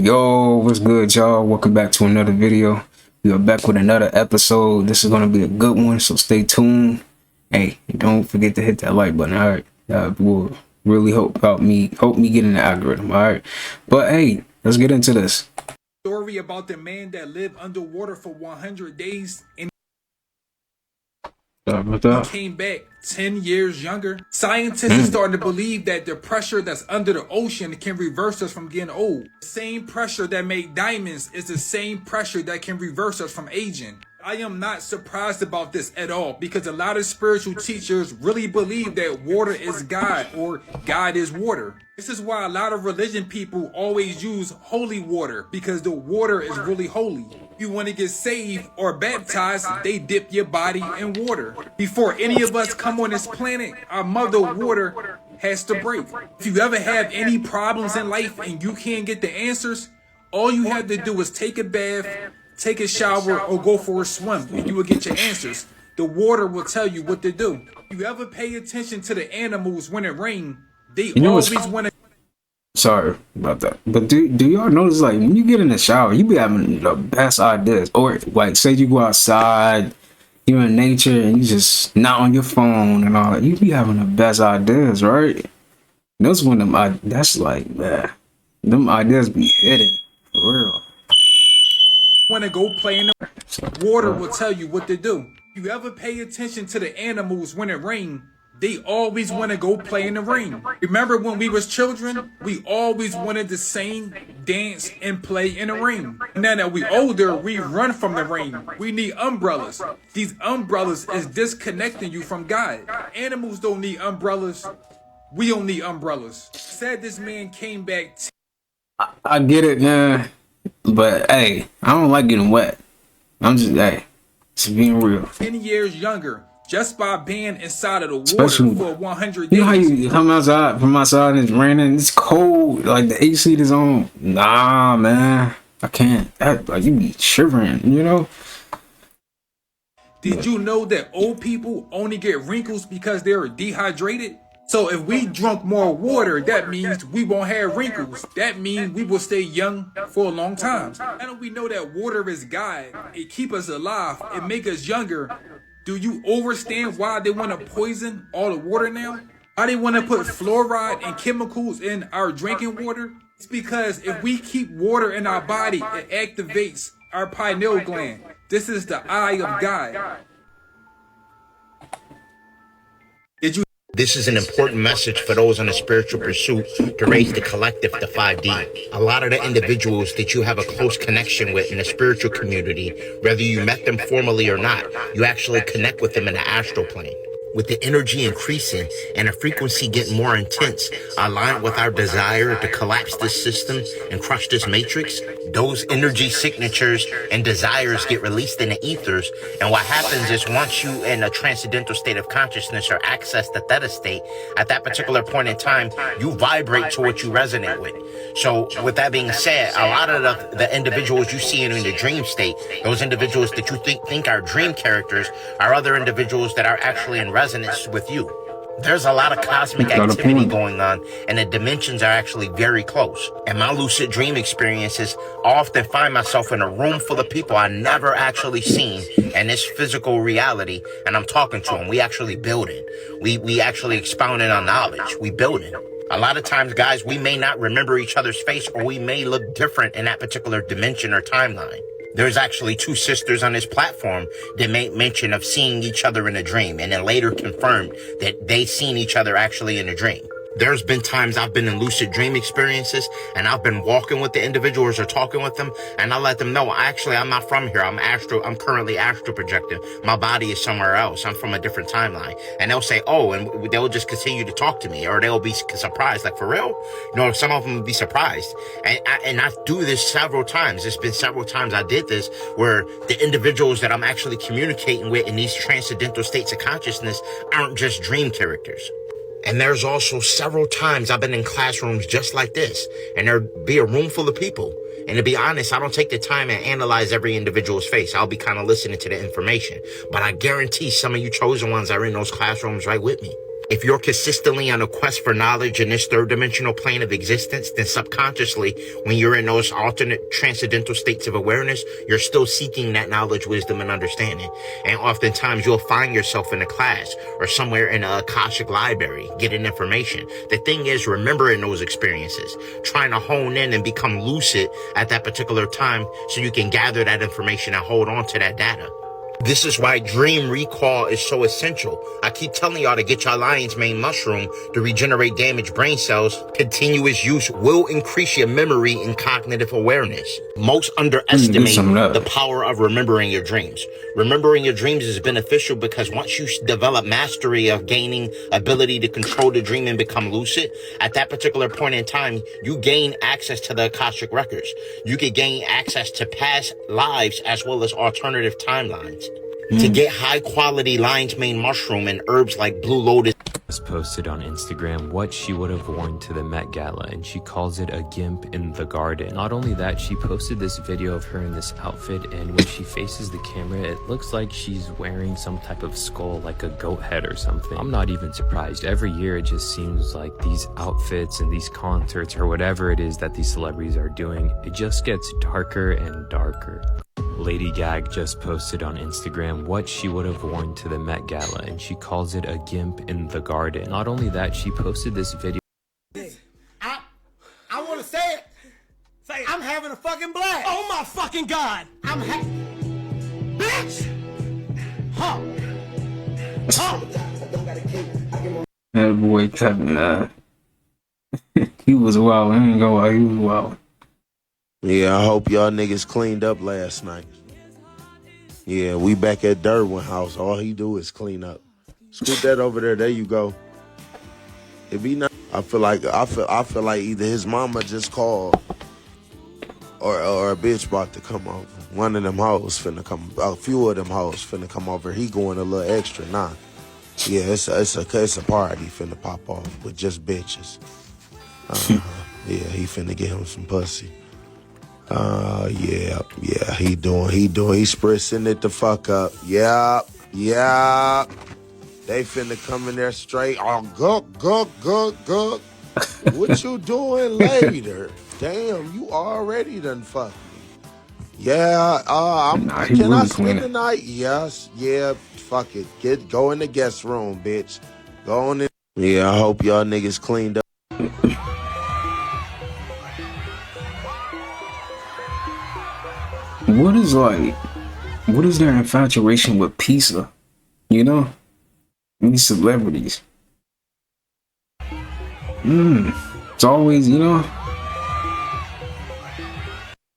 Yo, what's good, y'all? Welcome back to another video. We are back with another episode. This is gonna be a good one, so stay tuned. Hey, don't forget to hit that like button. All right, that will really help me get in the algorithm. All right, but hey, let's get into this story about the man that lived underwater for 100 days and he came back 10 years younger. Scientists are starting to believe that the pressure that's under the ocean can reverse us from getting old. The same pressure that made diamonds is the same pressure that can reverse us from aging. I am not surprised about this at all because a lot of spiritual teachers really believe that water is God or God is water. This is why a lot of religion people always use holy water because the water is really holy. If you want to get saved or baptized, they dip your body in water. Before any of us come on this planet, our mother water has to break. If you ever have any problems in life and you can't get the answers, all you have to do is take a bath, take a shower, or go for a swim, and you will get your answers. The water will tell you what to do. If you ever pay attention to the animals when it rains, they always want to... Sorry about that, but do y'all notice, like, when you get in the shower, you be having the best ideas? Or like, say you go outside, you're in nature, and you just not on your phone and all that, you be having the best ideas, right? And those one of them, that's like, man, them ideas be hidden for real. Want to go play in the water will tell you what to do. If you ever pay attention to the animals when it rains, they always want to go play in the rain. Remember when we was children, we always wanted to sing, dance, and play in the rain. Now that we older, we run from the rain. We need umbrellas. These umbrellas is disconnecting you from God. Animals don't need umbrellas. We don't need umbrellas. Said this man came back. I get it, man. But hey, I don't like getting wet. I'm just being real. 10 years younger. Just by being inside of the water for 100 days. You know how you come outside from outside and it's raining, it's cold, like the AC is on. Nah, man, I can't. Like, you be shivering, you know. Did you know that old people only get wrinkles because they're dehydrated? So if we drink more water, that means we won't have wrinkles. That means we will stay young for a long time. And we know that water is God. It keeps us alive. It makes us younger. Do you understand why they want to poison all the water now? Why they want to put fluoride and chemicals in our drinking water? It's because if we keep water in our body, it activates our pineal gland. This is the eye of God. This is an important message for those on a spiritual pursuit to raise the collective to 5D. A lot of the individuals that you have a close connection with in the spiritual community, whether you met them formally or not, you actually connect with them in the astral plane. With the energy increasing and the frequency getting more intense, aligned with our desire to collapse this system and crush this matrix, those energy signatures and desires get released in the ethers. And what happens is once you in a transcendental state of consciousness or access the theta state, at that particular point in time, you vibrate to what you resonate with. So with that being said, a lot of the individuals you see in the dream state, those individuals that you think are dream characters, are other individuals that are actually in resonance with you. There's a lot of cosmic activity going on, and the dimensions are actually very close. In my lucid dream experiences, I often find myself in a room full of people I never actually seen in this physical reality, and I'm talking to them. We actually building. We actually expounding on knowledge. We building. A lot of times, guys, we may not remember each other's face, or we may look different in that particular dimension or timeline. There's actually two sisters on this platform that made mention of seeing each other in a dream, and then later confirmed that they seen each other actually in a dream. There's been times I've been in lucid dream experiences and I've been walking with the individuals or talking with them, and I let them know, actually, I'm not from here. I'm currently astral projecting. My body is somewhere else. I'm from a different timeline. And they'll say, oh, and they'll just continue to talk to me, or they'll be surprised, like, for real? You know, some of them will be surprised. And I do this several times. It's been several times I did this where the individuals that I'm actually communicating with in these transcendental states of consciousness aren't just dream characters. And there's also several times I've been in classrooms just like this, and there'd be a room full of people. And to be honest, I don't take the time and analyze every individual's face. I'll be kind of listening to the information. But I guarantee some of you chosen ones are in those classrooms right with me. If you're consistently on a quest for knowledge in this third dimensional plane of existence, then subconsciously, when you're in those alternate transcendental states of awareness, you're still seeking that knowledge, wisdom, and understanding. And oftentimes you'll find yourself in a class or somewhere in a Akashic library getting information. The thing is, remembering those experiences, trying to hone in and become lucid at that particular time so you can gather that information and hold on to that data. This is why dream recall is so essential. I keep telling y'all to get your lion's mane mushroom to regenerate damaged brain cells. Continuous use will increase your memory and cognitive awareness. Most underestimate the power of remembering your dreams. Remembering your dreams is beneficial because once you develop mastery of gaining ability to control the dream and become lucid, at that particular point in time, you gain access to the Akashic records. You can gain access to past lives as well as alternative timelines. To get high quality lion's mane mushroom and herbs like blue lotus. Posted on Instagram what she would have worn to the Met Gala, and she calls it a gimp in the garden. Not only that, she posted this video of her in this outfit, and when she faces the camera, it looks like she's wearing some type of skull, like a goat head or something. I'm not even surprised. Every year it just seems like these outfits and these concerts or whatever it is that these celebrities are doing, it just gets darker and darker. Lady Gaga just posted on Instagram what she would have worn to the Met Gala, and she calls it a gimp in the garden. Not only that, she posted this video. I want to say it. Say it. I'm having a fucking blast. Oh my fucking God. I'm bitch. Huh. That boy Kevin, he was wild. I ain't gonna lie, he was wild. Yeah, I hope y'all niggas cleaned up last night. Yeah, we back at Derwin house. All he do is clean up. Scoot that over there. There you go. It be nice. I feel like either his mama just called or a bitch about to come over. One of them hoes finna come. A few of them hoes finna come over. He going a little extra now. Yeah, it's a party finna pop off with just bitches. Yeah, he finna get him some pussy. Yeah, he spritzing it the fuck up. Yeah. They finna come in there straight. Oh, good. What you doing later? Damn, you already done fucked me. Yeah, can I spend the night? Yes, yeah, fuck it. Go in the guest room, bitch. Go on in. Yeah, I hope y'all niggas cleaned up. What is their infatuation with pizza? You know? These celebrities. It's always, you know?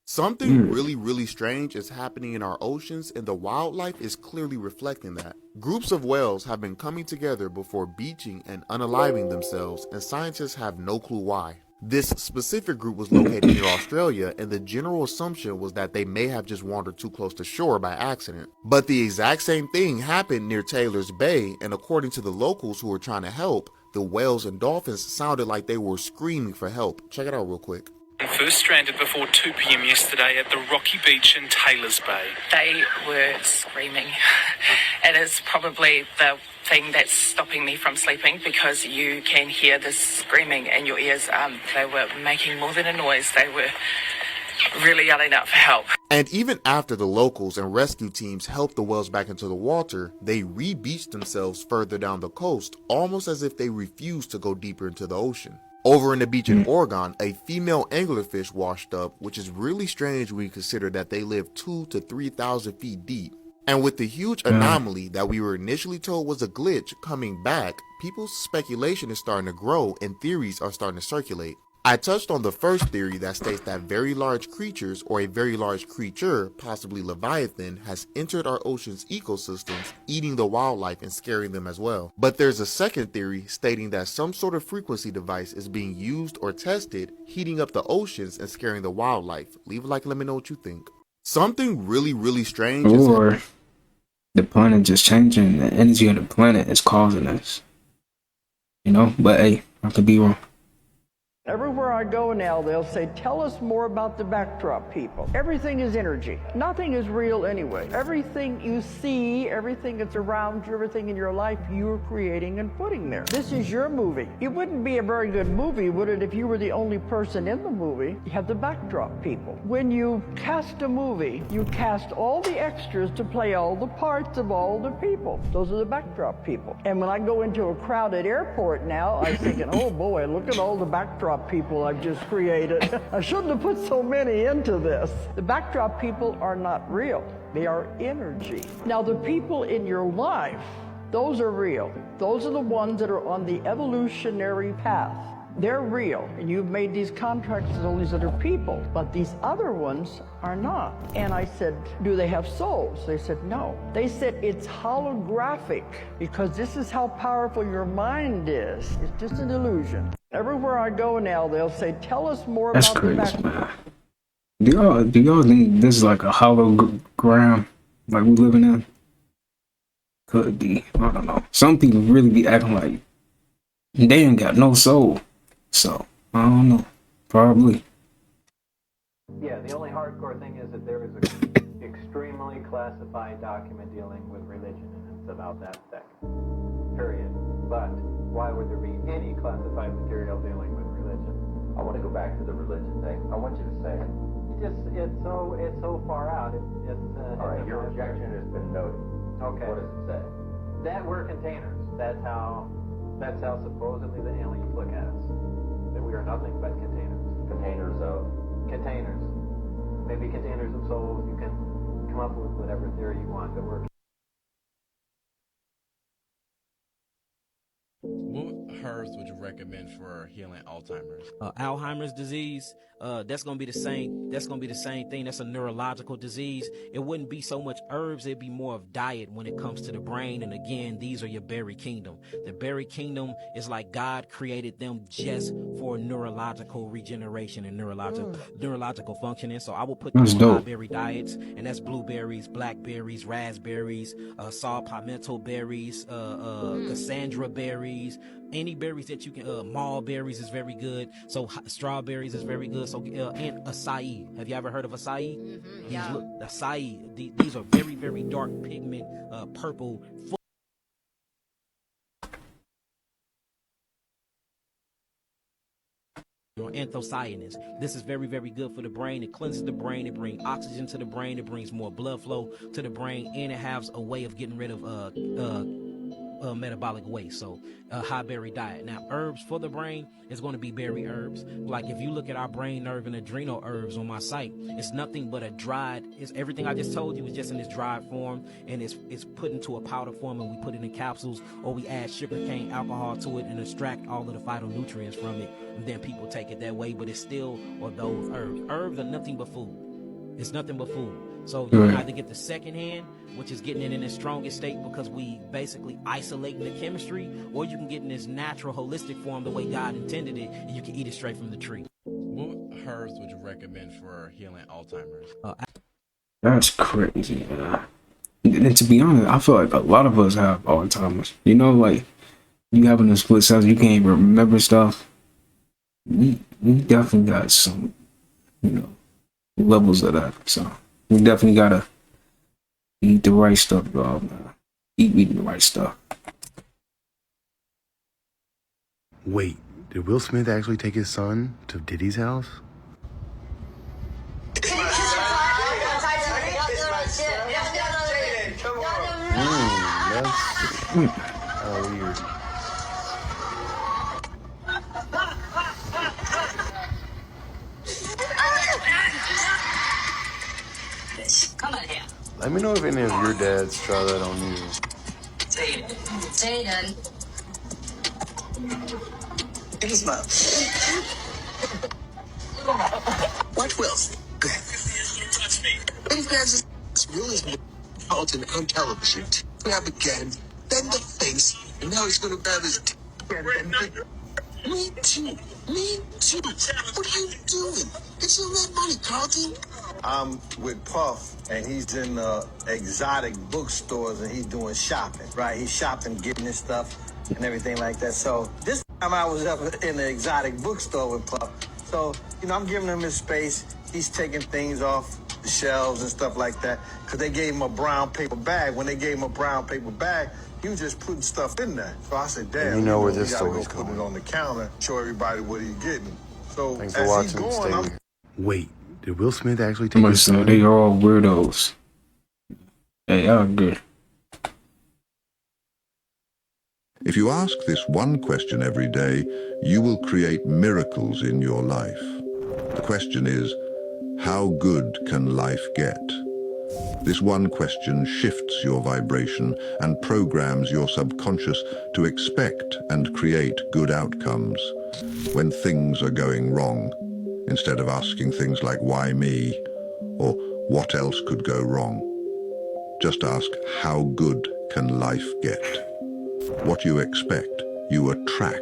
Something really strange is happening in our oceans, and the wildlife is clearly reflecting that. Groups of whales have been coming together before beaching and unaliving themselves, and scientists have no clue why. This specific group was located near Australia, and the general assumption was that they may have just wandered too close to shore by accident. But the exact same thing happened near Taylor's Bay, and according to the locals who were trying to help, the whales and dolphins sounded like they were screaming for help. Check it out real quick. First stranded before 2 p.m. yesterday at the rocky beach in Taylor's Bay. They were screaming. It is probably the thing that's stopping me from sleeping, because you can hear this screaming in your ears. They were making more than a noise. They were really yelling out for help. And even after the locals and rescue teams helped the whales back into the water, they re-beached themselves further down the coast, almost as if they refused to go deeper into the ocean. Over in the beach in Oregon, a female anglerfish washed up, which is really strange when you consider that they live 2,000 to 3,000 feet deep. And with the huge anomaly that we were initially told was a glitch coming back, people's speculation is starting to grow and theories are starting to circulate. I touched on the first theory that states that very large creatures, or a very large creature, possibly Leviathan, has entered our ocean's ecosystems, eating the wildlife and scaring them as well. But there's a second theory stating that some sort of frequency device is being used or tested, heating up the oceans and scaring the wildlife. Leave a like, let me know what you think. Something really strange or the planet just changing. The energy of the planet is causing this. You know, but hey, I could be wrong. Everywhere I I go now, they'll say, tell us more about the backdrop people. Everything is energy. Nothing is real anyway. Everything you see, everything that's around you, everything in your life, you're creating and putting there. This is your movie. It wouldn't be a very good movie, would it, if you were the only person in the movie? You have the backdrop people. When you cast a movie, you cast all the extras to play all the parts of all the people. Those are the backdrop people. And when I go into a crowded airport now, I'm thinking, oh boy, look at all the backdrop people I've just created. I shouldn't have put so many into this. The backdrop people are not real. They are energy. Now, the people in your life, those are real. Those are the ones that are on the evolutionary path. They're real, and you've made these contracts with all these other people, but these other ones are not. And I said, do they have souls? They said, no. They said, it's holographic, because this is how powerful your mind is. It's just an illusion. Everywhere I go now, they'll say, tell us more That's about crazy, the back. man. Do y'all think this is like a hologram, like we living in? Could be. I don't know. Some people really be acting like they ain't got no soul. So, I don't know. Probably. Yeah, the only hardcore thing is that there is an extremely classified document dealing with religion, and it's about that thick. Period. But why would there be any classified material dealing with religion? I want to go back to the religion thing. I want you to say it. It's so far out. All right, your objection has been noted. Okay. What does it say? That we're containers. That's how supposedly the aliens look at us. That we are nothing but containers. Containers of? Containers. Maybe containers of souls. You can come up with whatever theory you want, but we're... What herbs would you recommend for healing Alzheimer's? Alzheimer's disease, that's gonna be the same thing. That's a neurological disease. It wouldn't be so much herbs, it'd be more of diet when it comes to the brain. And again, these are your berry kingdom. The berry kingdom is like God created them just for neurological regeneration and neurological functioning. So I will put them on high berry diets, and that's blueberries, blackberries, raspberries, saw palmetto berries, Cassandra berries, any berries that you can. Mulberries is very good. So strawberries is very good. So and acai. Have you ever heard of acai? Mm-hmm, yeah. Acai. These are very, very dark pigment, purple. Anthocyanins. This is very, very good for the brain. It cleanses the brain. It brings oxygen to the brain. It brings more blood flow to the brain, and it has a way of getting rid of metabolic waste. So high berry diet. Now, herbs for the brain is going to be berry herbs. Like if you look at our brain, nerve, and adrenal herbs on my site, it's nothing but a dried. It's everything I just told you is just in this dried form, and it's put into a powder form, and we put it in capsules, or we add sugarcane alcohol to it and extract all of the phytonutrients from it, and then people take it that way. But it's still those herbs. Herbs are nothing but food. It's nothing but food. So you can either get the second hand, which is getting it in its strongest state because we basically isolating the chemistry, or you can get in this natural, holistic form the way God intended it, and you can eat it straight from the tree. What herbs would you recommend for healing Alzheimer's? That's crazy, man. And to be honest, I feel like a lot of us have Alzheimer's. You know, like you having a split second, you can't even remember stuff. We definitely got some, levels of that. So we definitely gotta eat the right stuff, bro. Eating the right stuff. Wait, did Will Smith actually take his son to Diddy's house? That's weird. Come on here. Let me know if any of your dads try that on you. Say it, Daddy. Give me a smile. Watch Will. Touch me. Ladies and this Will is Carlton on television. Grab again, then the face, and now he's gonna grab his Me too. Me too. What are you doing? Get some of that money, Carlton. I'm with Puff, and he's in exotic bookstores, and he's doing shopping, right? He's shopping, getting his stuff and everything like that. So this time I was up in the exotic bookstore with Puff. So, you know, I'm giving him his space. He's taking things off the shelves and stuff like that, because they gave him a brown paper bag. When they gave him a brown paper bag, he was just putting stuff in there. So I said, damn, You know where this we gotta story's go put going. it on the counter, show everybody what he's getting. So Thanks for as he's watching. going, Stay here. Wait, did Will Smith actually take Somebody his said son? they are all weirdos. Hey, y'all good. If you ask this one question every day, you will create miracles in your life. The question is, how good can life get? This one question shifts your vibration and programs your subconscious to expect and create good outcomes when things are going wrong, instead of asking things like, why me? Or what else could go wrong? Just ask, how good can life get? What you expect, you attract.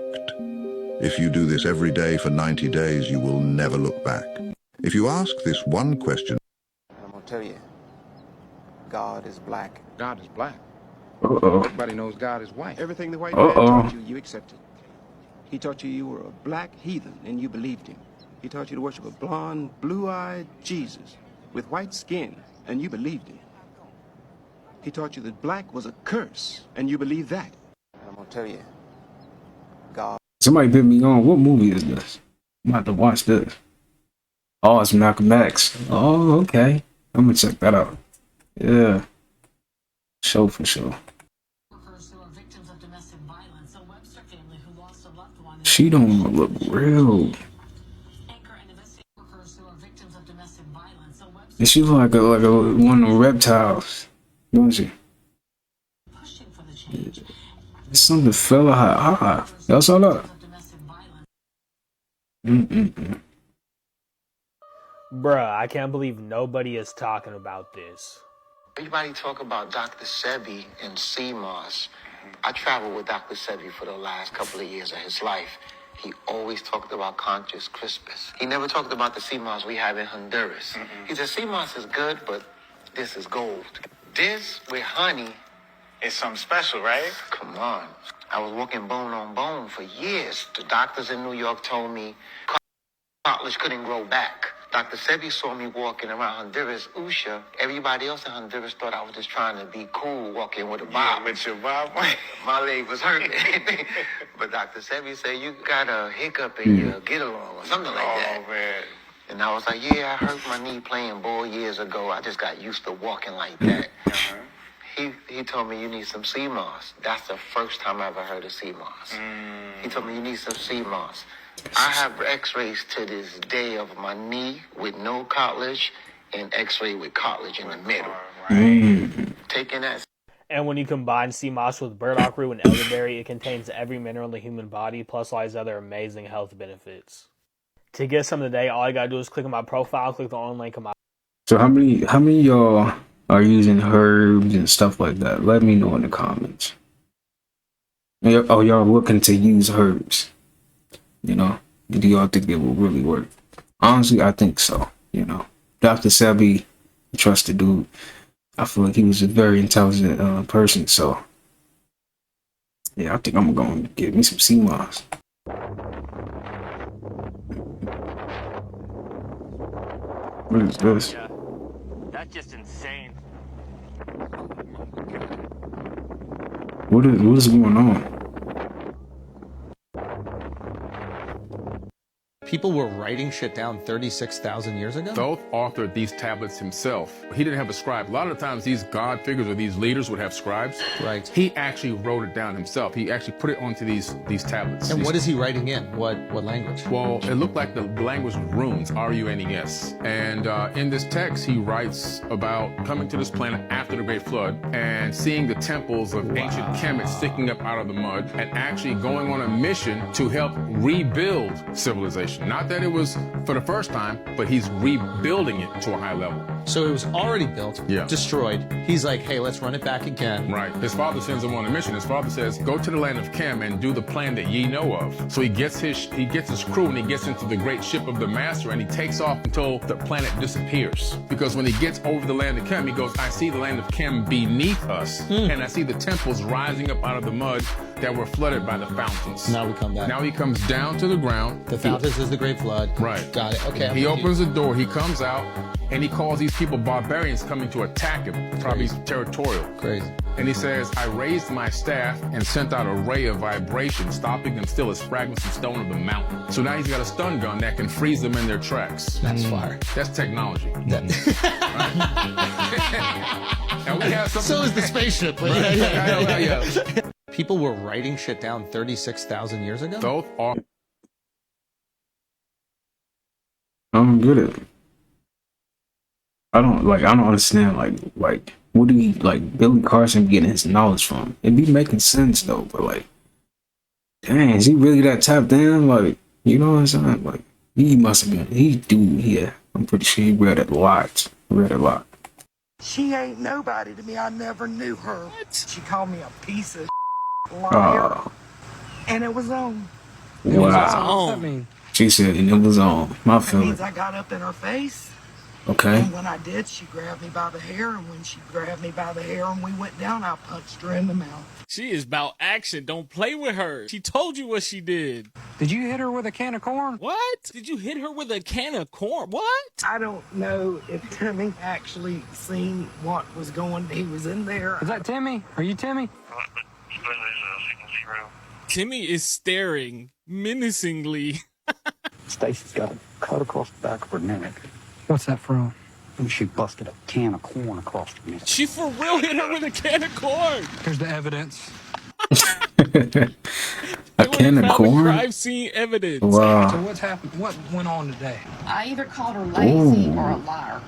If you do this every day for 90 days, you will never look back. If you ask this one question, I'm gonna tell you, God is black. God is black. Uh-oh. Everybody knows God is white. Everything the white man taught you, you accepted. He taught you you were a black heathen, and you believed him. He taught you to worship a blonde, blue-eyed Jesus with white skin, and you believed him. He taught you that black was a curse, and you believed that. And I'm gonna tell you, God. Somebody bit me on. What movie is this? I'm about to watch this. Oh, it's Malcolm X. Oh, okay. I'm gonna check that out. Yeah. Show for sure. She don't look real. And she look like a one of the reptiles, don't she? There's something fell out her eye. Y'all saw that? Bruh, I can't believe nobody is talking about this. Everybody talk about Dr. Sebi and Seamoss. I traveled with Dr. Sebi for the last couple of years of his life. He always talked about conscious crispus. He never talked about the Seamoss we have in Honduras. He said, Seamoss is good, but this is gold. This with honey is something special, right? Come on. I was walking bone on bone for years. The doctors in New York told me cartilage couldn't grow back. Dr. Sebi saw me walking around Honduras, Usha. Everybody else in Honduras thought I was just trying to be cool, walking with a bob. Yeah, with your bob? My leg was hurting. But Dr. Sebi said, you got a hiccup in your get-along or something like that. Oh, man. And I was like, yeah, I hurt my knee playing ball years ago. I just got used to walking like that. He told me you need some Seamoss. That's the first time I ever heard of Seamoss. He told me you need some Seamoss. I have x-rays to this day of my knee with no cartilage and x-ray with cartilage in the middle. Taking that. And when you combine Seamoss with burdock root and elderberry, it contains every mineral in the human body, plus all these other amazing health benefits. To get some today, all you gotta do is click on my profile, click the on link on my. So how many of y'all are using herbs and stuff like that? Let me know in the comments. Oh, y'all looking to use herbs? You know, do y'all think it will really work? Honestly, I think so. You know, Dr. Sebi, trusted dude. I feel like he was a very intelligent person. So, yeah, I think I'm going to get me some Seamoss. What is this? Yeah, that's just insane. What is going on? People were writing shit down 36,000 years ago? Thoth authored these tablets himself. He didn't have a scribe. A lot of the times these god figures or these leaders would have scribes. Right. He actually wrote it down himself. He actually put it onto these tablets. And what is he writing in? What language? Well, it looked like the language was runes, R-U-N-E-S. And in this text, he writes about coming to this planet after the Great Flood and seeing the temples of ancient Kemet sticking up out of the mud and actually going on a mission to help rebuild civilization. Not that it was for the first time, but he's rebuilding it to a high level. So it was already built, Yeah. destroyed. He's like, hey, let's run it back again. Right. His father sends him on a mission. His father says, go to the land of Chem and do the plan that ye know of. So he gets his crew and he gets into the great ship of the master and he takes off until the planet disappears. Because when he gets over the land of Chem, he goes, I see the land of Chem beneath us and I see the temples rising up out of the mud that were flooded by the fountains. Now we come back. Now he comes down to the ground. The fountains is the Great Flood. Right. Got it. Okay. He opens the door, he comes out, and he calls these people barbarians coming to attack him. Probably territorial. Crazy. And he says, I raised my staff and sent out a ray of vibration, stopping them still as fragments of stone of the mountain. So now he's got a stun gun that can freeze them in their tracks. That's fire. That's technology. And we have something. So is the spaceship. Right. Yeah. People were writing shit down 36,000 years ago? Those are. I don't get it. I don't understand like what do you like Billy Carson getting his knowledge from? It be making sense though, but like dang, is he really that tapped in? Like, you know what I'm saying? Like he must have been yeah. I'm pretty sure he read a lot. She ain't nobody to me. I never knew her. She called me a piece of liar. And it was on. Wow. That mean? She said, and it was on. My That feeling. means I got up in her face. Okay. And when I did, she grabbed me by the hair. And when she grabbed me by the hair and we went down, I punched her in the mouth. She is about action. Don't play with her. She told you what she did. Did you hit her with a can of corn? What? Did you hit her with a can of corn? What? I don't know if Timmy actually seen what was going. He was in there. Is that Timmy? Are you Timmy? Timmy is staring menacingly. Stacy's got a cut across the back of her neck. What's that from? She busted a can of corn across her neck. She for real hit her with a can of corn. Here's the evidence. A can of corn? Crime scene evidence. Wow. So what's happened? What went on today? I either called her lazy or a liar.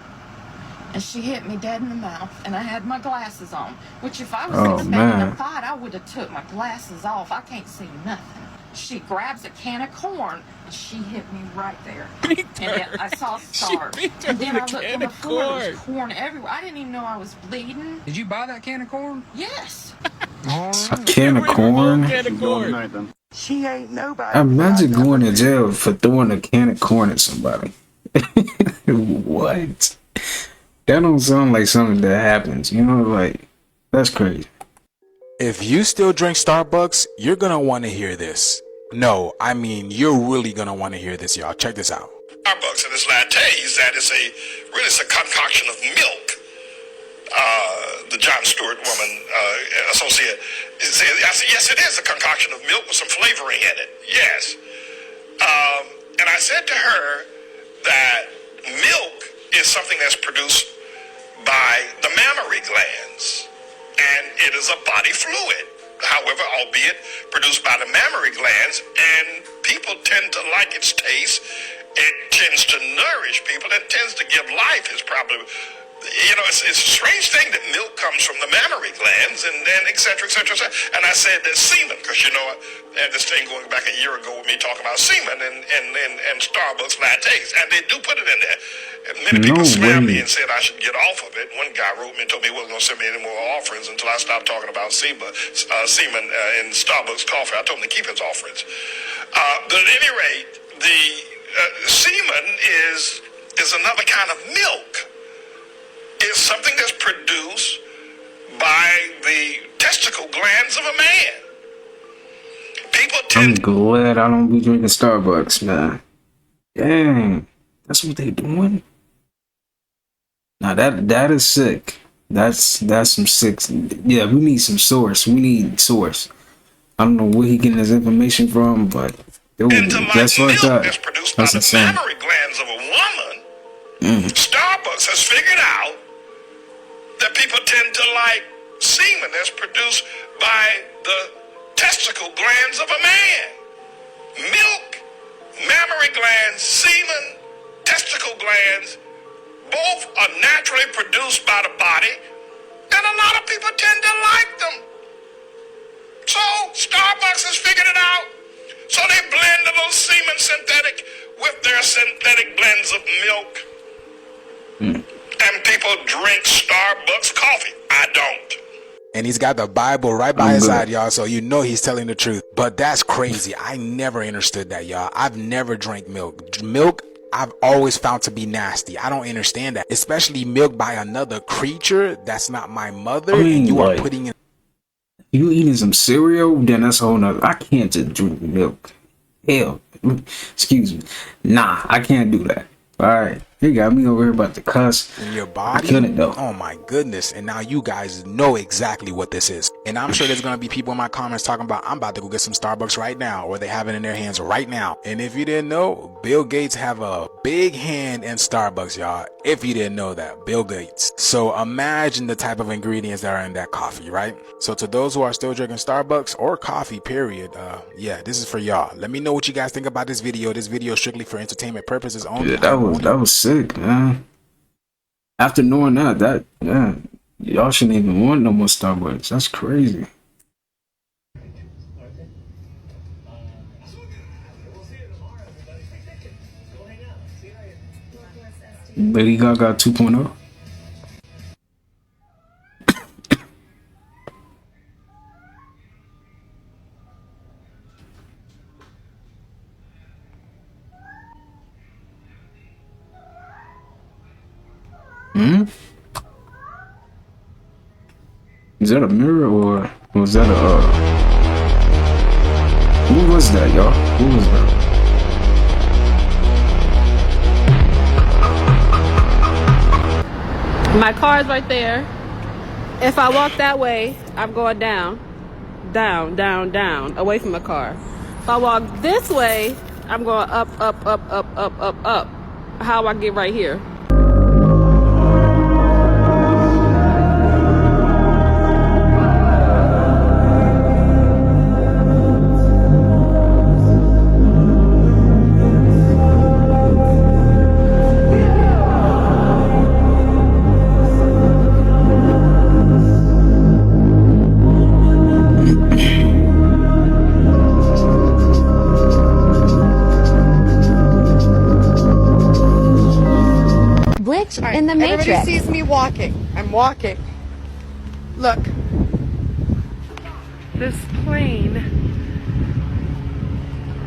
And she hit me dead in the mouth, and I had my glasses on. Which if I was expecting a fight, I would have took my glasses off. I can't see nothing. She grabs a can of corn, and she hit me right there. And then I saw scars. And then I looked on the floor, there was corn everywhere. I didn't even know I was bleeding. Did you buy that can of corn? Yes. A can of corn? She ain't nobody. Imagine going to jail for throwing a can of corn at somebody. What? That don't sound like something that happens, you know, like, that's crazy. If you still drink Starbucks, you're gonna want to hear this. No, I mean, you're really gonna want to hear this, y'all. Check this out. Starbucks and this latte is that it's a concoction of milk. The John Stewart woman associate said, I said, yes, it is a concoction of milk with some flavoring in it. Yes. And I said to her that milk is something that's produced by the mammary glands, and it is a body fluid. However, albeit produced by the mammary glands, and people tend to like its taste. It tends to nourish people. It tends to give life. Is probably, you know, it's a strange thing that milk comes from the mammary glands, and then et cetera, et cetera, et cetera. And I said that semen, because you know, I had this thing going back a year ago with me talking about semen and Starbucks lattes, and they do put it in there. And many people slammed me and said I should get off of it. One guy wrote me and told me he wasn't going to send me any more offerings until I stopped talking about semen in Starbucks coffee. I told him to keep his offerings. But at any rate, the semen is another kind of milk. It's something that's produced by the testicle glands of a man. I'm glad I don't be drinking Starbucks, man. Dang, that's what they doing. Now that is sick. That's some sick. Yeah, we need some source. We need source. I don't know where he getting his information from, but dude, that's like that. That's insane. Mammary glands of a woman. Starbucks has figured out that people tend to like semen that's produced by the testicle glands of a man. Milk, mammary glands, semen, testicle glands, both are naturally produced by the body, and a lot of people tend to like them. So Starbucks has figured it out. So they blend a little semen synthetic with their synthetic blends of milk. And people drink Starbucks coffee. I don't. And he's got the Bible right by his side, y'all, so you know he's telling the truth. But that's crazy. I never understood that, y'all. I've never drank milk. Milk, I've always found to be nasty. I don't understand that. Especially milk by another creature that's not my mother. I mean, and you like, are putting in... You eating some cereal, then that's a whole nother. I can't just drink milk. Hell, excuse me. Nah, I can't do that. All right, you got me over here about to cuss. In your body? I couldn't though. Oh my goodness. And now you guys know exactly what this is. And I'm sure there's going to be people in my comments talking about, I'm about to go get some Starbucks right now, or they have it in their hands right now. And if you didn't know, Bill Gates have a big hand in Starbucks, y'all. If you didn't know that, Bill Gates. So imagine the type of ingredients that are in that coffee, right? So to those who are still drinking Starbucks or coffee, period, yeah, this is for y'all. Let me know what you guys think about this video. This video is strictly for entertainment purposes only. Yeah, that was sick, man. After knowing that, man, y'all shouldn't even want no more Starbucks. That's crazy. Lady Gaga 2.0. Is that a mirror or was that a who was that, y'all? Who was that? My car's right there. If I walk that way, I'm going down, down, down, down, away from the car. If I walk this way, I'm going up, up, up, up, up, up, up. How I get right here? In the Matrix. Everybody sees me walking. I'm walking. Look. This plane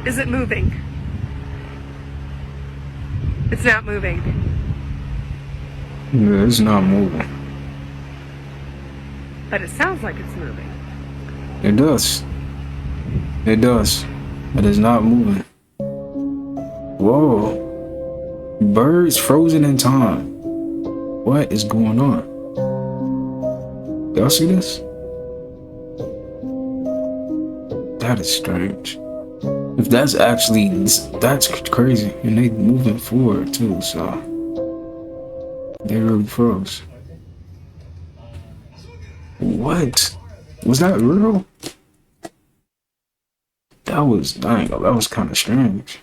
isn't moving. It's not moving. Yeah, it's not moving. But it sounds like it's moving. It does. It does. It is not moving. Whoa. Birds frozen in time. What is going on? Y'all see this? That is strange. If that's actually, that's crazy. And they moving forward too, so. They really froze. What? Was that real? That was, dang, that was kind of strange.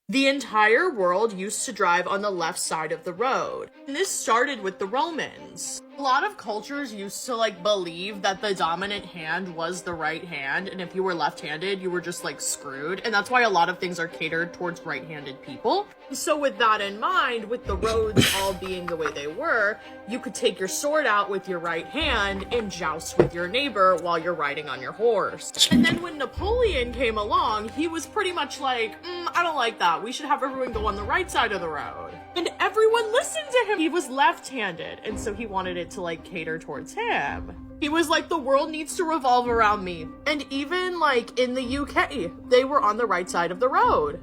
The entire world used to drive on the left side of the road. And this started with the Romans. A lot of cultures used to believe that the dominant hand was the right hand, and if you were left-handed, you were just screwed. And that's why a lot of things are catered towards right-handed people. So with that in mind, with the roads all being the way they were, you could take your sword out with your right hand and joust with your neighbor while you're riding on your horse. And then when Napoleon came along, he was pretty much like, I don't like that. We should have everyone go on the right side of the road. And everyone listened to him. He was left-handed, and so he wanted it to cater towards him. He was like, the world needs to revolve around me. And even in the UK, they were on the right side of the road,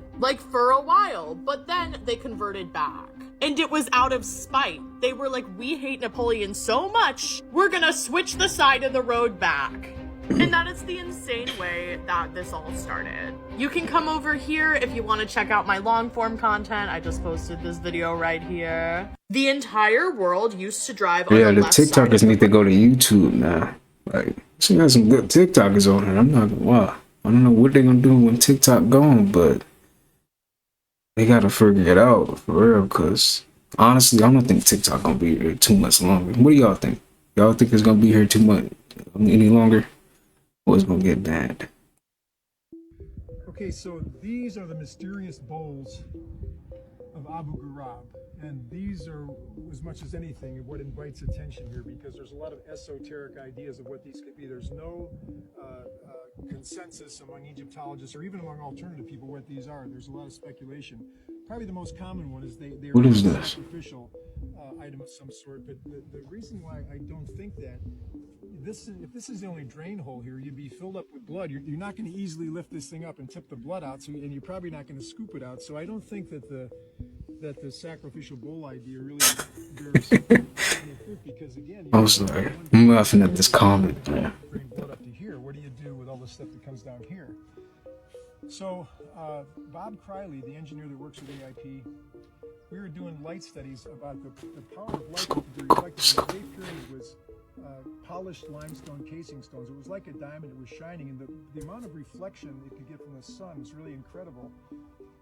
for a while, but then they converted back. And it was out of spite. They were like, we hate Napoleon so much, we're gonna switch the side of the road back. And that is the insane way that this all started. You can come over here if you want to check out my long form content. I just posted this video right here. The entire world used to drive on the left side. Yeah, the TikTokers need to go to YouTube now. She got some good TikTokers on here. I'm not gonna lie. I don't know what they're gonna do when TikTok gone, but they gotta figure it out for real. Cause honestly, I don't think TikTok gonna be here too much longer. What do y'all think? Y'all think it's gonna be here too much any longer? Or it's gonna get bad? Okay, so these are the mysterious bowls of Abu Ghraib, and these was as much as anything what invites attention here, because there's a lot of esoteric ideas of what these could be. There's no consensus among Egyptologists or even among alternative people what these are. There's a lot of speculation. Probably the most common one is they What are is this? sacrificial item of some sort. But the reason why I don't think that, if this is the only drain hole here, you'd be filled up with blood. You're not going to easily lift this thing up and tip the blood out, and you're probably not going to scoop it out. So I don't think that the sacrificial bowl idea really bears any fruit, because again, I was like, I'm laughing at this comment. Yeah. bring blood up to here. What do you do with all the stuff that comes down here? So Bob Criley, the engineer that works with AIP, we were doing light studies about the power of light that could be reflected. The Great Pyramid was polished limestone casing stones. It was like a diamond. It was shining, and the amount of reflection it could get from the sun was really incredible.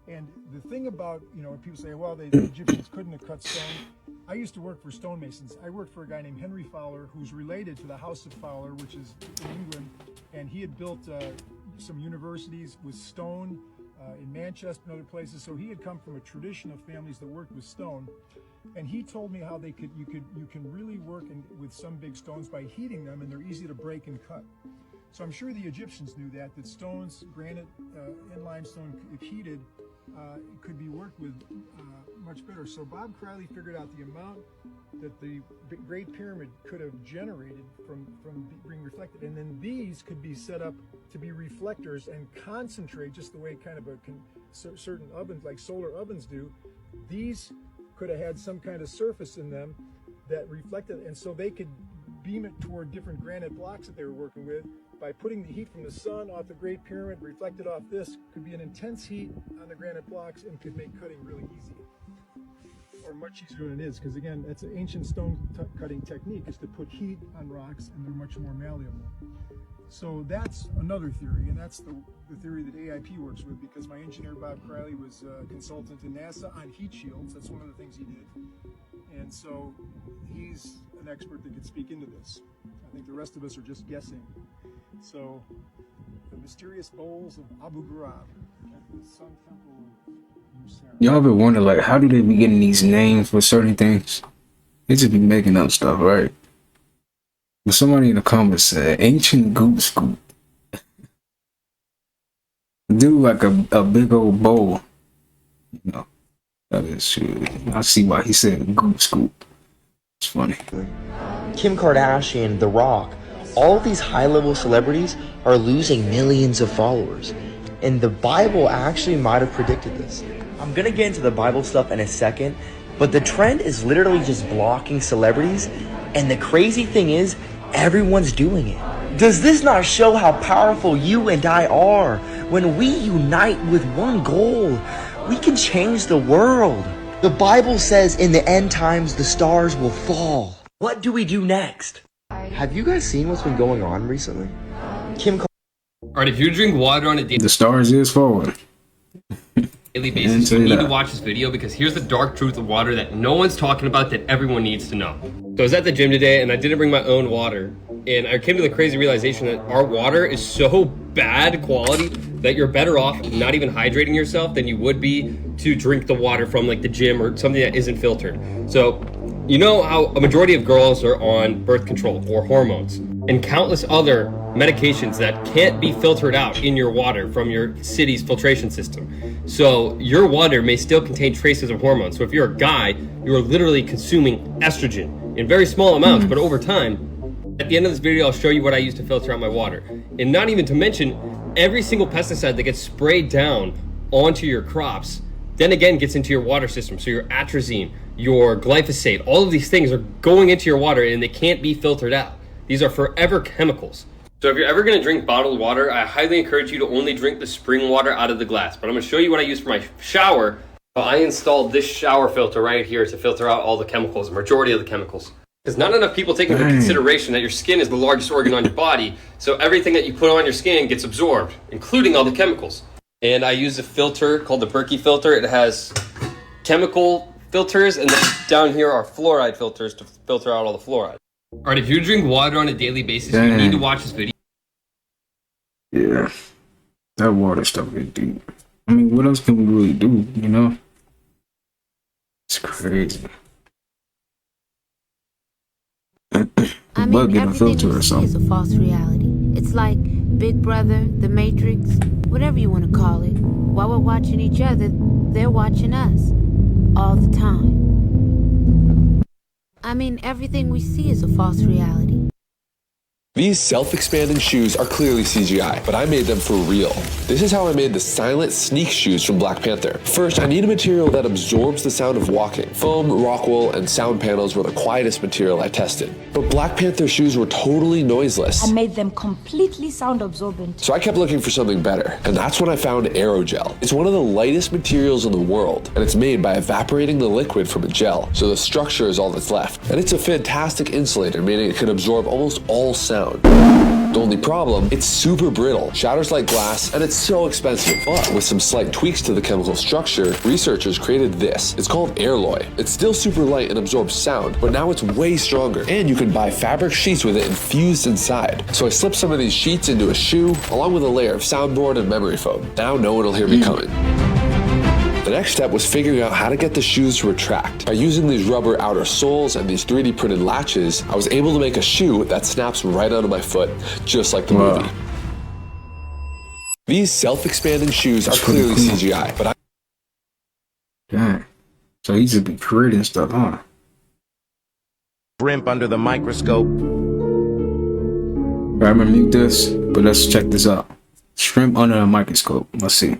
And the thing about, when people say, well, the Egyptians couldn't have cut stone. I used to work for stonemasons. I worked for a guy named Henry Fowler, who's related to the House of Fowler, which is in England, and he had built some universities with stone in Manchester and other places. So he had come from a tradition of families that worked with stone. And he told me how you can really work with some big stones by heating them, and they're easy to break and cut. So I'm sure the Egyptians knew that stones, granite, and limestone, if heated, could be worked with much better. So Bob Criley figured out the amount that the Great Pyramid could have generated from being reflected, and then these could be set up to be reflectors and concentrate, just the way kind of certain ovens, like solar ovens do. These could have had some kind of surface in them that reflected, and so they could beam it toward different granite blocks that they were working with by putting the heat from the sun off the Great Pyramid, reflected off this, could be an intense heat on the granite blocks and could make cutting really easy, or much easier than it is, because again, that's an ancient stone cutting technique, is to put heat on rocks, and they're much more malleable. So that's another theory, and that's the theory that AIP works with, because my engineer Bob Criley was a consultant in NASA on heat shields. That's one of the things he did, and so he's an expert that could speak into this. I think the rest of us are just guessing. So the mysterious bowls of Abu Ghraib at the Sun Temple of Musara. Y'all ever wonder, like, how do they be getting these names for certain things? They just be making up stuff, right? But somebody in the comments said ancient goop scoop. Do like a big old bowl. That is true. I see why he said goop scoop. It's funny. Kim Kardashian, The Rock, all of these high-level celebrities are losing millions of followers. And the Bible actually might have predicted this. I'm gonna get into the Bible stuff in a second, but the trend is literally just blocking celebrities, and the crazy thing is, everyone's doing it. Does this not show how powerful you and I are? When we unite with one goal, we can change the world. The Bible says in the end times, the stars will fall. What do we do next? Have you guys seen what's been going on recently? Alright, if you drink water on a The stars is forward. daily basis, you need to watch this video, because here's the dark truth of water that no one's talking about that everyone needs to know. So I was at the gym today and I didn't bring my own water, and I came to the crazy realization that our water is so bad quality that you're better off not even hydrating yourself than you would be to drink the water from like the gym or something that isn't filtered. So you know how a majority of girls are on birth control or hormones and countless other medications that can't be filtered out in your water from your city's filtration system. So your water may still contain traces of hormones. So if you're a guy, you are literally consuming estrogen in very small amounts, but over time. At the end of this video, I'll show you what I use to filter out my water. And not even to mention every single pesticide that gets sprayed down onto your crops, then again gets into your water system. So your atrazine, your glyphosate, all of these things are going into your water and they can't be filtered out. These are forever chemicals. So if you're ever gonna drink bottled water, I highly encourage you to only drink the spring water out of the glass. But I'm gonna show you what I use for my shower. So I installed this shower filter right here to filter out all the chemicals, the majority of the chemicals. Because not enough people take into consideration that your skin is the largest organ on your body, so everything that you put on your skin gets absorbed, including all the chemicals. And I use a filter called the Berkey filter. It has chemical filters, and then down here are fluoride filters to filter out all the fluoride. Alright, if you drink water on a daily basis, you need to watch this video. Yeah, that water stuff is deep. I mean, what else can we really do, you know? It's crazy. The bug get a filter or is something. a false reality. It's like Big Brother, The Matrix, whatever you want to call it. While we're watching each other, they're watching us. All the time. I mean, everything we see is a false reality. These self-expanding shoes are clearly CGI, but I made them for real. This is how I made the silent sneak shoes from Black Panther. First, I need a material that absorbs the sound of walking. Foam, rock wool, and sound panels were the quietest material I tested. But Black Panther shoes were totally noiseless. I made them completely sound absorbent. So I kept looking for something better, and that's when I found aerogel. It's one of the lightest materials in the world, and it's made by evaporating the liquid from a gel, so the structure is all that's left. And it's a fantastic insulator, meaning it can absorb almost all sound. The only problem, it's super brittle, shatters like glass, and it's so expensive. But with some slight tweaks to the chemical structure, researchers created this. It's called Airloy. It's still super light and absorbs sound, but now it's way stronger, and you can buy fabric sheets with it infused inside. So I slipped some of these sheets into a shoe, along with a layer of soundboard and memory foam. Now no one will hear me coming. The next step was figuring out how to get the shoes to retract. By using these rubber outer soles and these 3D printed latches, I was able to make a shoe that snaps right onto my foot, just like the movie. These self-expanding shoes are clearly CGI, but Dang. So he just be creating stuff, huh? Shrimp under the microscope. I'm gonna mute this, but let's check this out. Shrimp under a microscope. Let's see.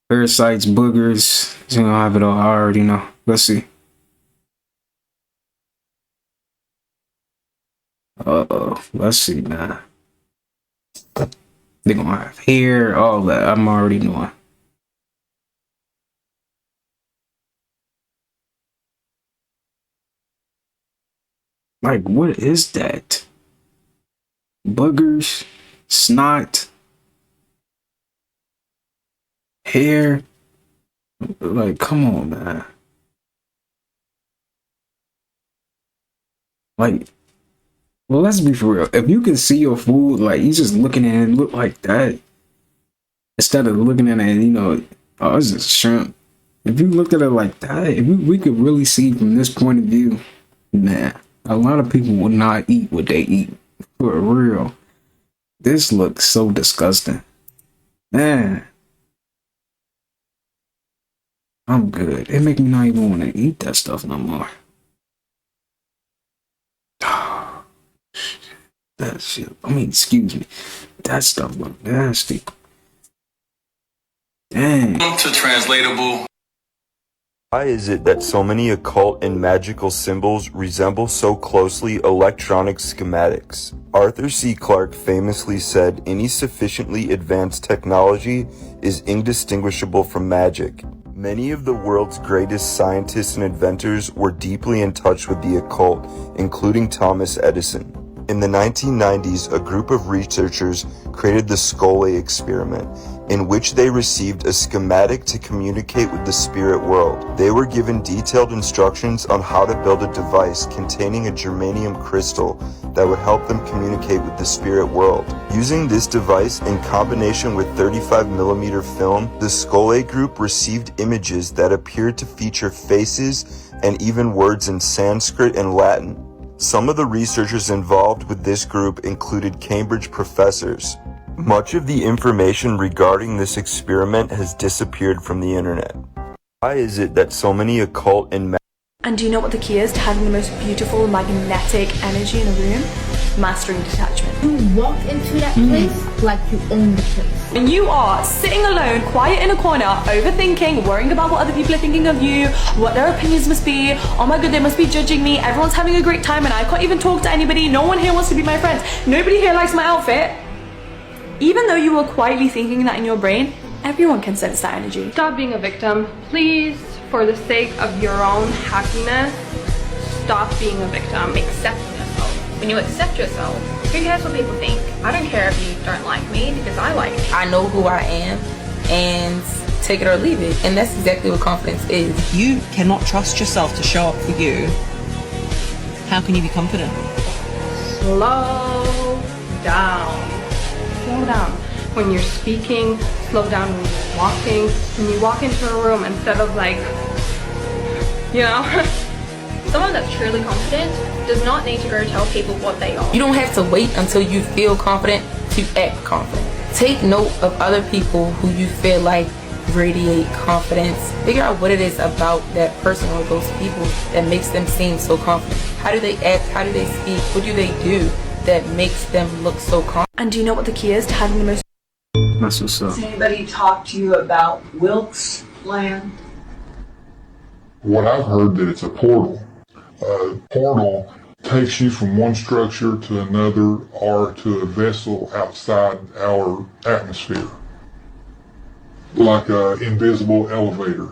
Parasites, boogers. He's gonna have it all. I already know. Let's see. Let's see now. They're gonna have hair, all that. I'm already knowing. Like, what is that? Boogers, snot, hair. Like, come on, man. Like, well, let's be for real. If you can see your food, like, you just looking at it and look like that, instead of looking at it and, you know, oh, it's just shrimp. If you looked at it like that, if we could really see from this point of view, man, a lot of people will not eat what they eat. For real. This looks so disgusting. Man. I'm good. It make me not even want to eat that stuff no more. That shit. I mean, excuse me. That stuff look nasty. Dang. To translatable. Why is it that so many occult and magical symbols resemble so closely electronic schematics? Arthur C. Clarke famously said any sufficiently advanced technology is indistinguishable from magic. Many of the world's greatest scientists and inventors were deeply in touch with the occult, including Thomas Edison. In the 1990s, a group of researchers created the Scole experiment, in which they received a schematic to communicate with the spirit world. They were given detailed instructions on how to build a device containing a germanium crystal that would help them communicate with the spirit world. Using this device in combination with 35mm film, the Scole group received images that appeared to feature faces and even words in Sanskrit and Latin. Some of the researchers involved with this group included Cambridge professors. Much of the information regarding this experiment has disappeared from the internet. Why is it that so many occult and And do you know what the key is to having the most beautiful magnetic energy in a room? Mastering detachment. You walk into that place like you own the place. When you are sitting alone, quiet in a corner, overthinking, worrying about what other people are thinking of you, what their opinions must be, oh my god, they must be judging me, everyone's having a great time and I can't even talk to anybody, no one here wants to be my friend, nobody here likes my outfit. Even though you were quietly thinking that in your brain, everyone can sense that energy. Stop being a victim. Please, for the sake of your own happiness, stop being a victim. Accept yourself. When you accept yourself, who cares what people think? I don't care if you don't like me because I like me. I know who I am and take it or leave it. And that's exactly what confidence is. You cannot trust yourself to show up for you. How can you be confident? Slow down. Slow down. When you're speaking, slow down when you're walking. When you walk into a room, instead of like, you know, Someone that's truly confident does not need to go tell people what they are. You don't have to wait until you feel confident to act confident. Take note of other people who you feel like radiate confidence. Figure out what it is about that person or those people that makes them seem so confident. How do they act? How do they speak? What do they do that makes them look so confident? And do you know what the key is to having the most... That's what's up. Has anybody talked to you about Wilkes' plan? What I've heard that it's a portal. A portal takes you from one structure to another or to a vessel outside our atmosphere. Like an invisible elevator.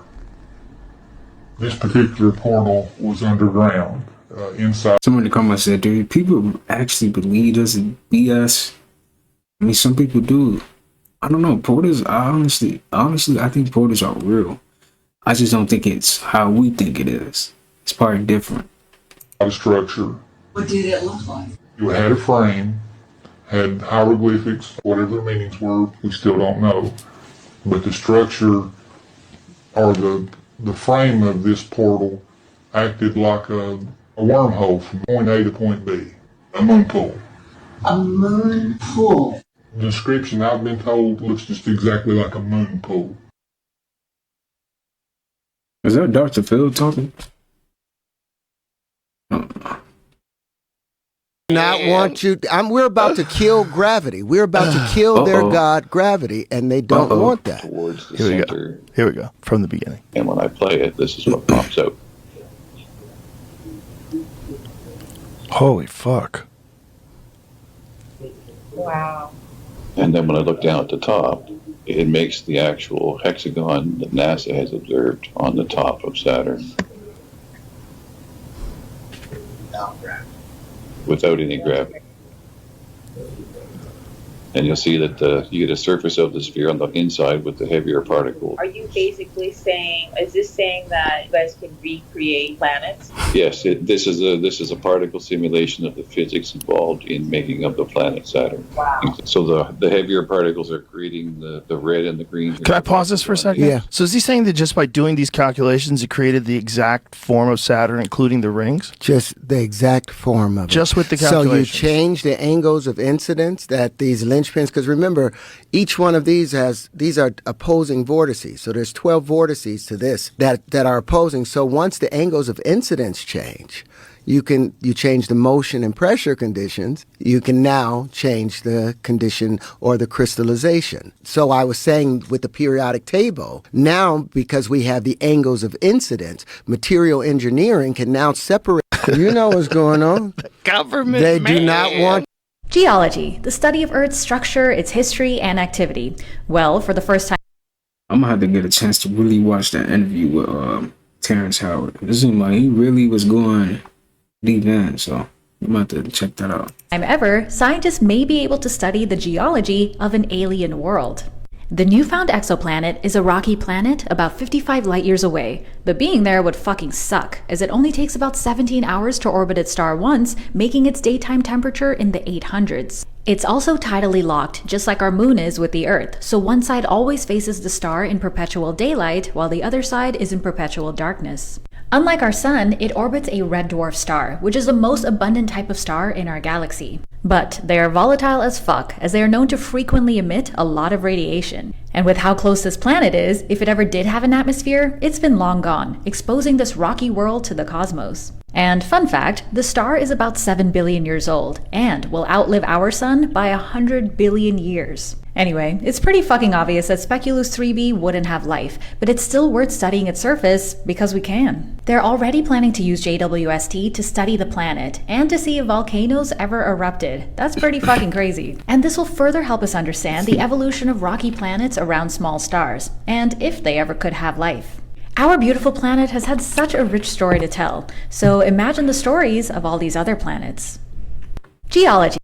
This particular portal was underground, inside. Someone in the comments said, "Do people actually believe this is BS?" I mean, some people do. I don't know. Portals, honestly, I think portals are real. I just don't think it's how we think it is. It's probably different. A structure. What did it look like? You had a frame, had hieroglyphics, whatever the meanings were, we still don't know. But the structure or the frame of this portal acted like a wormhole from point A to point B, a moon pool. A moon pool. The description I've been told looks just exactly like a moon pool. Is that Dr. Phil talking? Not want you. We're about to kill gravity. We're about to kill their god, gravity, and they don't want that. Towards the Here we center. go. Here we go. From the beginning. And when I play it, this is what pops out. Holy fuck. Wow. And then when I look down at the top, it makes the actual hexagon that NASA has observed on the top of Saturn. Without any gravity. And you'll see that you get a surface of the sphere on the inside with the heavier particles. Are you basically saying, is this saying that you guys can recreate planets? Yes, this is a particle simulation of the physics involved in making up the planet Saturn. Wow. So the heavier particles are creating the red and the green. Can I pause this for a second? Yeah. So is he saying that just by doing these calculations, it created the exact form of Saturn, including the rings? Just the exact form of it. Just with the So calculations. you change the angles of incidence that these linchpins, because remember, each one of these are opposing vortices. So there's 12 vortices to this that are opposing. So once the angles of incidence change, you change the motion and pressure conditions, you can now change the condition or the crystallization. So I was saying with the periodic table, now because we have the angles of incidence, material engineering can now separate. You know what's going on. Government. They do not want. Geology, the study of Earth's structure, its history, and activity. Well, for the first time... I'm gonna have to get a chance to really watch that interview with Terrence Howard. It seemed like he really was going deep in, so I'm gonna have to check that out. Ever, scientists may be able to study the geology of an alien world. The newfound exoplanet is a rocky planet about 55 light years away, but being there would fucking suck, as it only takes about 17 hours to orbit its star once, making its daytime temperature in the 800s. It's also tidally locked, just like our moon is with the Earth, so one side always faces the star in perpetual daylight, while the other side is in perpetual darkness. Unlike our sun, it orbits a red dwarf star, which is the most abundant type of star in our galaxy. But they are volatile as fuck, as they are known to frequently emit a lot of radiation. And with how close this planet is, if it ever did have an atmosphere, it's been long gone, exposing this rocky world to the cosmos. And fun fact, the star is about 7 billion years old, and will outlive our sun by 100 billion years. Anyway, it's pretty fucking obvious that Speculus 3b wouldn't have life, but it's still worth studying its surface because we can. They're already planning to use JWST to study the planet, and to see if volcanoes ever erupted. That's pretty fucking crazy. And this will further help us understand the evolution of rocky planets around small stars, and if they ever could have life. Our beautiful planet has had such a rich story to tell, so imagine the stories of all these other planets. Geology.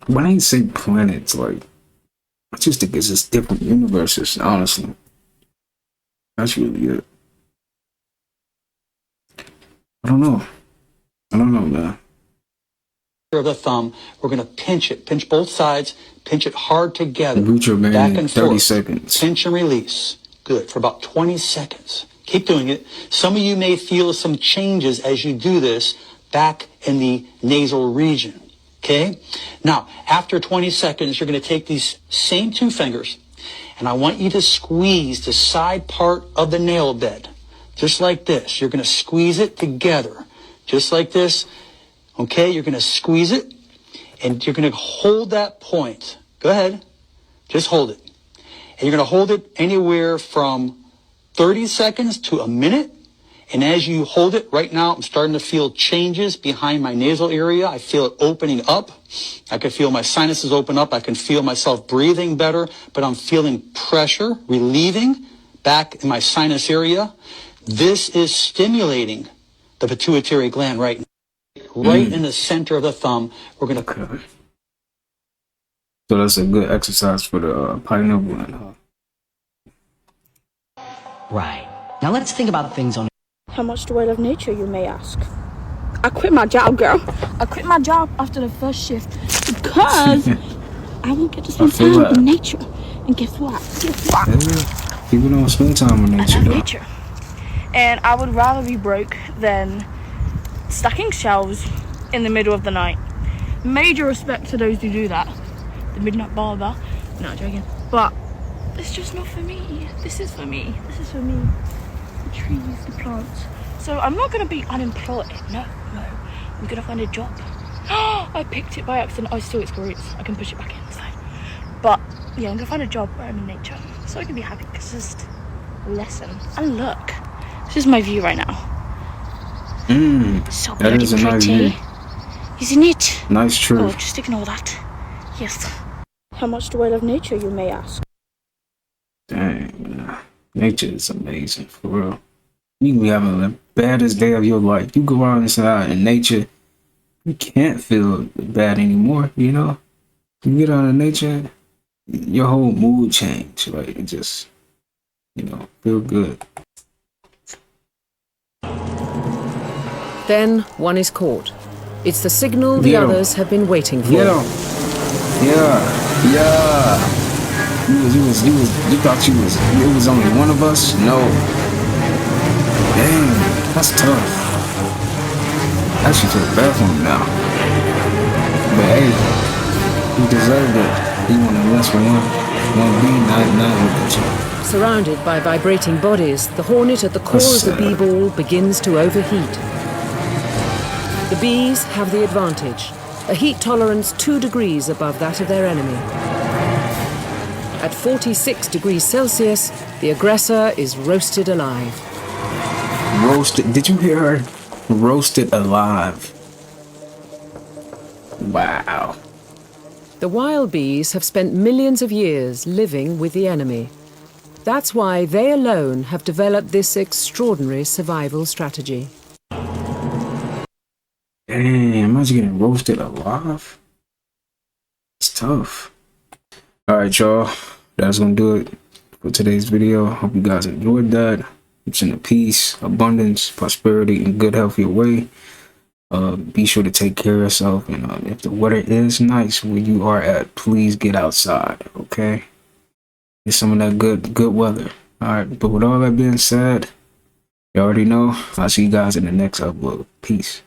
When I say planets, like, I just think it's just different universes, honestly. That's really it. I don't know, man. Of the thumb, we're going to pinch both sides, pinch it hard together. Root your man back in and 30 forth. seconds. Pinch and release. Good, for about 20 seconds. Keep doing it. Some of you may feel some changes as you do this back in the nasal region. Okay? Now, after 20 seconds, you're going to take these same 2 fingers, and I want you to squeeze the side part of the nail bed. Just like this. You're going to squeeze it together. Just like this. Okay? You're going to squeeze it, and you're going to hold that point. Go ahead. Just hold it. And you're going to hold it anywhere from 30 seconds to a minute. And as you hold it right now, I'm starting to feel changes behind my nasal area. I feel it opening up. I can feel my sinuses open up. I can feel myself breathing better, but I'm feeling pressure relieving back in my sinus area. This is stimulating the pituitary gland right in the center of the thumb. We're going to... Okay. So that's a good exercise for the pineal gland, huh? Right. Now let's think about things on... How much do I love nature, you may ask? I quit my job, girl. I quit my job after the first shift because I won't get to spend time in nature. And guess what? Yeah. People don't spend time in nature. I love nature. And I would rather be broke than stacking shelves in the middle of the night. Major respect to those who do that. The midnight barber. No, joking. But it's just not for me. This is for me. This is for me. The trees, the plants. So I'm not going to be unemployed. No. I'm going to find a job. I picked it by accident. Oh, still it's roots. I can push it back inside. But yeah, I'm going to find a job where I'm in nature. So I can be happy because it's just a lesson. And look, this is my view right now. So that is a nice view. Isn't it? Nice tree. Oh, just ignore that. Yes. How much do I love nature, you may ask? Dang, man. Nature is amazing, for real. You can be having the baddest day of your life. You go out inside in nature, you can't feel bad anymore, you know? You get out in nature, your whole mood change. Like, it just, you know, feel good. Then one is caught. It's the signal the others have been waiting for. Yeah. You thought it was only one of us? No. Damn, that's tough. I should feel bad for him now. But hey, he deserved it. He wanted less for one being, not with you. Surrounded by vibrating bodies, the hornet at the core of the bee ball begins to overheat. The bees have the advantage, a heat tolerance 2 degrees above that of their enemy. At 46 degrees Celsius, the aggressor is roasted alive. Roasted? Did you hear her? Roasted alive. Wow. The wild bees have spent millions of years living with the enemy. That's why they alone have developed this extraordinary survival strategy. Damn, imagine getting roasted alive. It's tough. Alright, y'all. That's gonna do it for today's video. Hope you guys enjoyed that. It's in peace, abundance, prosperity, and good health your way. Be sure to take care of yourself. And if the weather is nice where you are at, please get outside, okay? Get some of that good weather. Alright, but with all that being said, you already know, I'll see you guys in the next upload. Peace.